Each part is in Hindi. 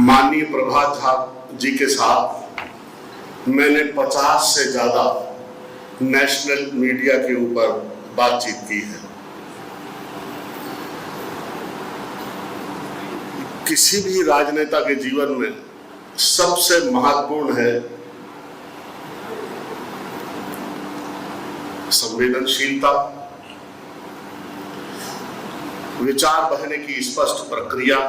माननीय प्रभात झा जी के साथ मैंने 50 से ज्यादा नेशनल मीडिया के ऊपर बातचीत की है। किसी भी राजनेता के जीवन में सबसे महत्वपूर्ण है संवेदनशीलता, विचार बहने की स्पष्ट प्रक्रिया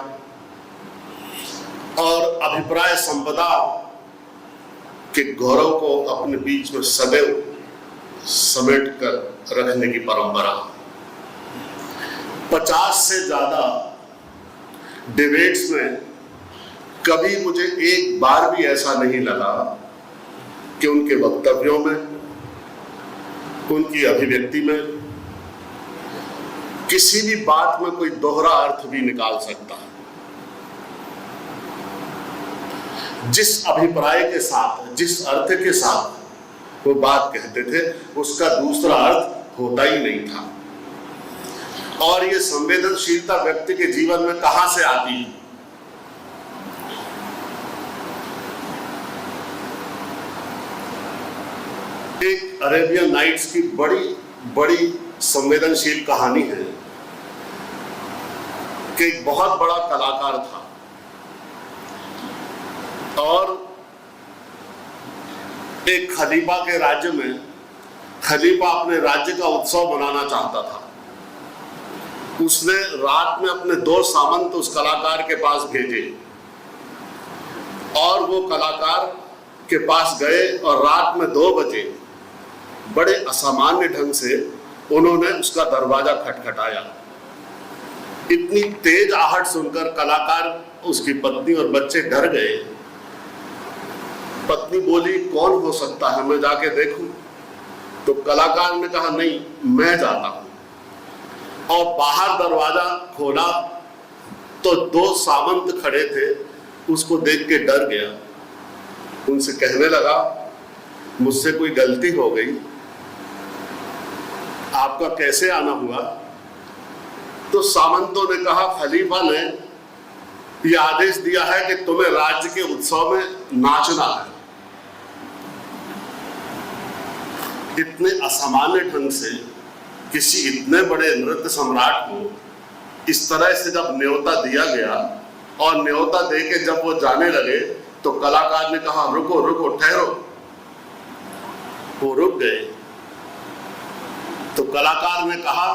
और अभिप्राय संपदा के गौरव को अपने बीच में सदैव समेट कर रखने की परंपरा। 50 से ज्यादा डिबेट्स में कभी मुझे एक बार भी ऐसा नहीं लगा कि उनके वक्तव्यों में, उनकी अभिव्यक्ति में किसी भी बात में कोई दोहरा अर्थ भी निकाल सकता है। जिस अभिप्राय के साथ, जिस अर्थ के साथ वो बात कहते थे, उसका दूसरा अर्थ होता ही नहीं था। और ये संवेदनशीलता व्यक्ति के जीवन में कहां से आती है? एक अरेबियन नाइट्स की बड़ी बड़ी संवेदनशील कहानी है कि एक बहुत बड़ा कलाकार था और एक खलीफा के राज्य में खलीफा अपने राज्य का उत्सव मनाना चाहता था। उसने रात में अपने 2 सामंत उस कलाकार के पास भेजे और वो कलाकार के पास गए और रात में 2 बजे बड़े असामान्य ढंग से उन्होंने उसका दरवाजा खटखटाया। इतनी तेज आहट सुनकर कलाकार, उसकी पत्नी और बच्चे डर गए। पत्नी बोली, कौन हो सकता है, मैं जाके देखूं? तो कलाकार ने कहा, नहीं, मैं जाता हूं। और बाहर दरवाजा खोला तो 2 सामंत खड़े थे। उसको देख के डर गया। उनसे कहने लगा, मुझसे कोई गलती हो गई, आपका कैसे आना हुआ? तो सामंतों ने कहा, खलीफा ने यह आदेश दिया है कि तुम्हें राज्य के उत्सव में नाचना है। इतने असामान्य ढंग से किसी इतने बड़े नृत्य सम्राट को इस तरह से जब न्योता दिया गया और न्योता देके जब वो जाने लगे तो कलाकार ने कहा, रुको रुको, ठहरो। वो रुक गए। तो कलाकार ने कहा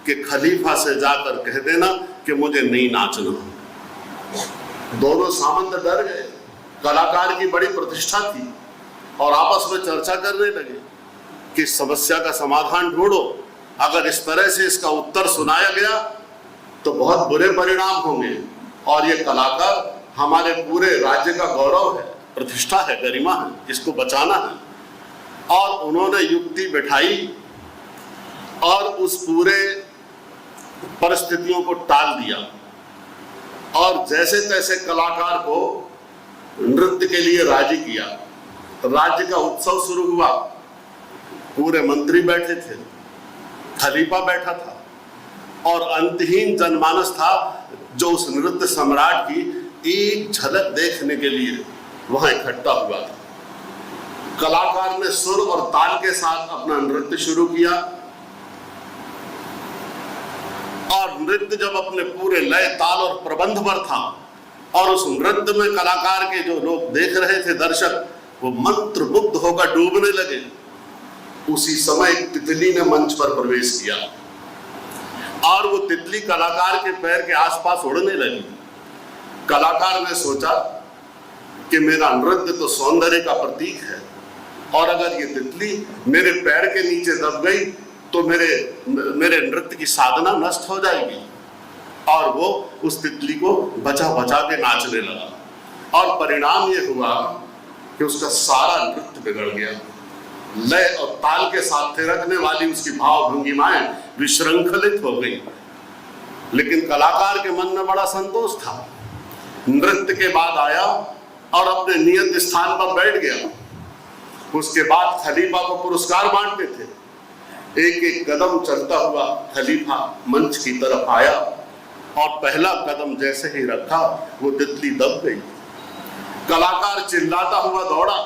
कि खलीफा से जाकर कह देना कि मुझे नहीं नाचना। दोनों सामंत डर गए। कलाकार की बड़ी प्रतिष्ठा थी और आपस में चर्चा करने लगे कि समस्या का समाधान ढूंढो। अगर इस तरह से इसका उत्तर सुनाया गया तो बहुत बुरे परिणाम होंगे और ये कलाकार हमारे पूरे राज्य का गौरव है, प्रतिष्ठा है, गरिमा है, इसको बचाना है। और उन्होंने युक्ति बिठाई और उस पूरे परिस्थितियों को टाल दिया और जैसे तैसे कलाकार को नृत्य के लिए राजी किया। राज्य का उत्सव शुरू हुआ। पूरे मंत्री बैठे थे, खलीफा बैठा था और अंतहीन जनमानस था जो उस नृत्य सम्राट की एक झलक देखने के लिए वहां इकट्ठा हुआ था। कलाकार ने सुर और ताल के साथ अपना नृत्य शुरू किया और नृत्य जब अपने पूरे लय, ताल और प्रबंध पर था और उस नृत्य में कलाकार के जो लोग देख रहे थे, दर्शक, वो मंत्रमुग्ध होकर डूबने लगे। उसी समय एक तितली ने मंच पर प्रवेश किया और वो तितली कलाकार के पैर के आसपास उड़ने लगी। कलाकार ने सोचा कि मेरा नृत्य तो सौंदर्य का प्रतीक है और अगर ये तितली मेरे पैर के नीचे दब गई तो मेरे नृत्य की साधना नष्ट हो जाएगी। और वो उस तितली को बचा बचा के नाचने लगा और परिणाम ये हुआ कि उसका सारा नृत्य बिगड़ गया। लय और ताल के साथ थिरकने वाली उसकी भाव भंगिमाएं विशृंखलित हो गई। लेकिन कलाकार के मन में बड़ा संतोष था। नृत्य के बाद आया और अपने नियत स्थान पर बैठ गया। उसके बाद खलीफा को पुरस्कार बांटते थे। एक एक कदम चलता हुआ खलीफा मंच की तरफ आया और पहला कदम जैसे ही रखा वो तितली दब गई। कलाकार चिल्लाता हुआ दौड़ा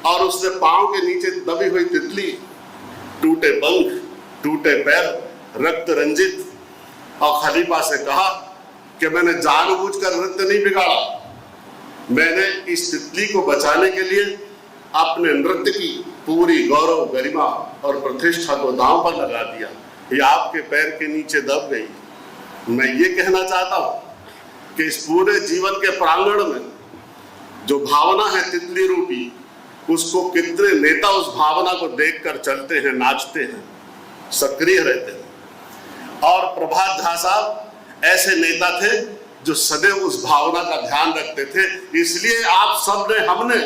और उसने पांव के नीचे दबी हुई तितली, टूटे पंख, टूटे पैर, रक्त रंजित, और खलीफा से कहा कि मैंने जानबूझकर नृत्य नहीं बिगाड़ा, मैंने इस तितली को बचाने के लिए अपने नृत्य की पूरी गौरव, गरिमा और प्रतिष्ठा को दांव पर लगा दिया। ये आपके पैर के नीचे दब गई। मैं ये कहना चाहता हूं कि इस पूरे जीवन के प्रांगण में जो भावना है तितली रूपी, उसको कितने नेता उस भावना को देखकर चलते हैं, नाचते हैं, सक्रिय रहते हैं। और प्रभात झा साहब ऐसे नेता थे जो सदैव उस भावना का ध्यान रखते थे। इसलिए आप सब ने, हमने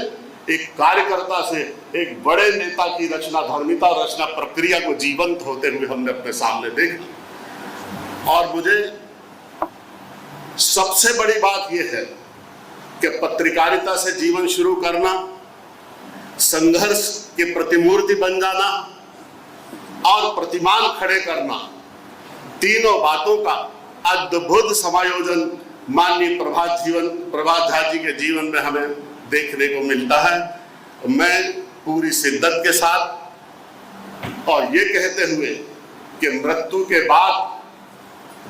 एक कार्यकर्ता से एक बड़े नेता की रचना धर्मिता और रचना प्रक्रिया को जीवंत होते हुए हमने अपने सामने देखा। और मुझे सबसे बड़ी बात यह है कि पत्रकारिता से जीवन शुरू करना, संघर्ष के प्रतिमूर्ति बन जाना और प्रतिमान खड़े करना, तीनों बातों का अद्भुत समायोजन माननीय प्रभात झा जी के जीवन में हमें देखने को मिलता है। मैं पूरी शिद्दत के साथ और ये कहते हुए कि मृत्यु के बाद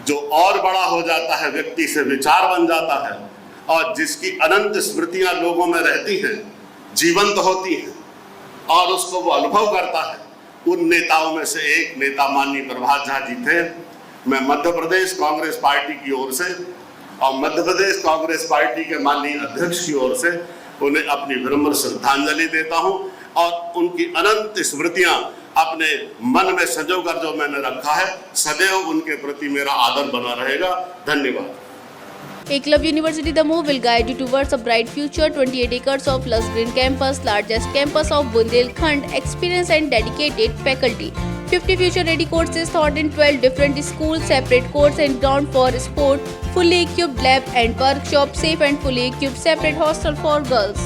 जो और बड़ा हो जाता है, व्यक्ति से विचार बन जाता है और जिसकी अनंत स्मृतियां लोगों में रहती हैं, जीवंत होती हैं और उसको वो अनुभव करता है, उन नेताओं में से एक नेता माननीय प्रभात झा जी थे। मैं मध्य प्रदेश कांग्रेस पार्टी की ओर से और मध्य प्रदेश कांग्रेस पार्टी के माननीय अध्यक्ष की ओर से उन्हें अपनी विनम्र श्रद्धांजलि देता हूं और उनकी अनंत स्मृतियां अपने मन में संजोकर जो मैंने रखा है, सदैव उनके प्रति मेरा आदर बना रहेगा। धन्यवाद। Eklavya University Damoh will guide you towards a bright future. 28 acres of lush green campus, largest campus of Bundelkhand, experienced and dedicated faculty. 50 future-ready courses taught in 12 different schools, separate courts and ground for sport, fully equipped lab and workshop, safe and fully equipped separate hostel for girls.